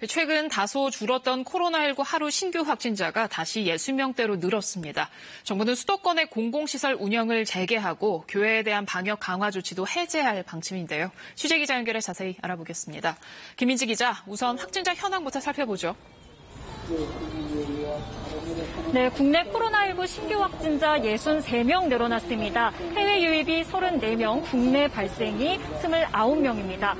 최근 다소 줄었던 코로나19 하루 신규 확진자가 다시 60명대로 늘었습니다. 정부는 수도권의 공공시설 운영을 재개하고 교회에 대한 방역 강화 조치도 해제할 방침인데요. 취재기자 연결해 자세히 알아보겠습니다. 김민지 기자, 우선 확진자 현황부터 살펴보죠. 네, 국내 코로나19 신규 확진자 63명 늘어났습니다. 해외 유입이 34명, 국내 발생이 29명입니다.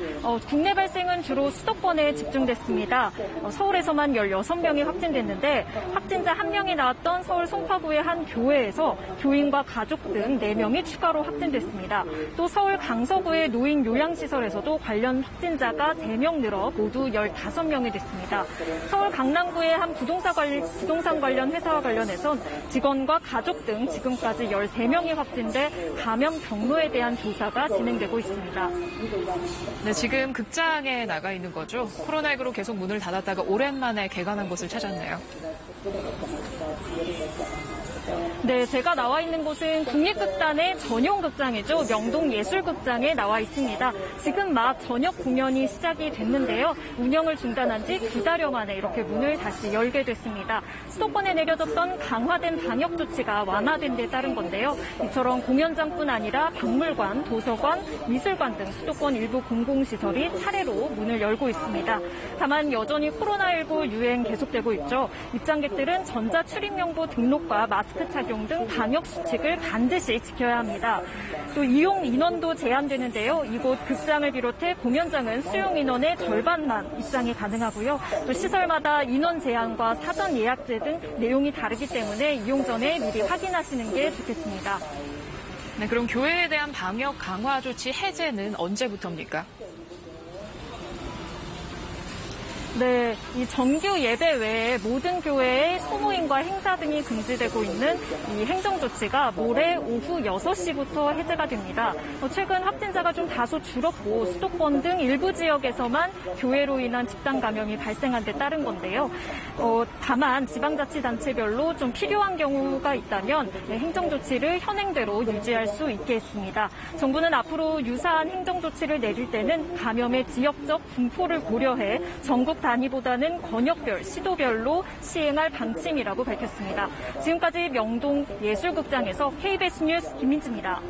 국내 발생은 주로 수도권에 집중됐습니다. 서울에서만 16명이 확진됐는데 확진자 1명이 나왔던 서울 송파구의 한 교회에서 교인과 가족 등 4명이 추가로 확진됐습니다. 또 서울 강서구의 노인 요양시설에서도 관련 확진자가 3명 늘어 모두 15명이 됐습니다. 서울 강남구의 한 부동산 관련 회사와 관련해선 직원과 가족 등 지금까지 13명이 확진돼 감염 경로에 대한 조사가 진행되고 있습니다. 네, 지금 극장에 나가 있는 거죠. 코로나19로 계속 문을 닫았다가 오랜만에 개관한 곳을 찾았네요. 네, 제가 나와 있는 곳은 국립극단의 전용 극장이죠. 명동예술극장에 나와 있습니다. 지금 막 저녁 공연이 시작이 됐는데요. 운영을 중단한 지 2달여 만에 이렇게 문을 다시 열게 됐습니다. 수도권에 내려졌던 강화된 방역 조치가 완화된 데 따른 건데요. 이처럼 공연장뿐 아니라 박물관, 도서관, 미술관 등 수도권 일부 공공시설이 차례로 문을 열고 있습니다. 다만 여전히 코로나19 유행 계속되고 있죠. 입장객들은 전자출입명부 등록과 마스크 착용 등 방역 수칙을 반드시 지켜야 합니다. 또 이용 인원도 제한되는데요. 이곳 극장을 비롯해 공연장은 수용 인원의 절반만 입장이 가능하고요. 또 시설마다 인원 제한과 사전 예약제 등 내용이 다르기 때문에 이용 전에 미리 확인하시는 게 좋겠습니다. 네, 그럼 교회에 대한 방역 강화 조치 해제는 언제부터입니까? 네, 이 정규 예배 외에 모든 교회의 소모임과 행사 등이 금지되고 있는 이 행정 조치가 모레 오후 6시부터 해제가 됩니다. 최근 확진자가 좀 다소 줄었고 수도권 등 일부 지역에서만 교회로 인한 집단 감염이 발생한 데 따른 건데요. 다만 지방자치단체별로 좀 필요한 경우가 있다면 행정 조치를 현행대로 유지할 수 있게 했습니다. 정부는 앞으로 유사한 행정 조치를 내릴 때는 감염의 지역적 분포를 고려해 전국 단위보다는 권역별, 시도별로 시행할 방침이라고 밝혔습니다. 지금까지 명동 예술극장에서 KBS 뉴스 김민지입니다.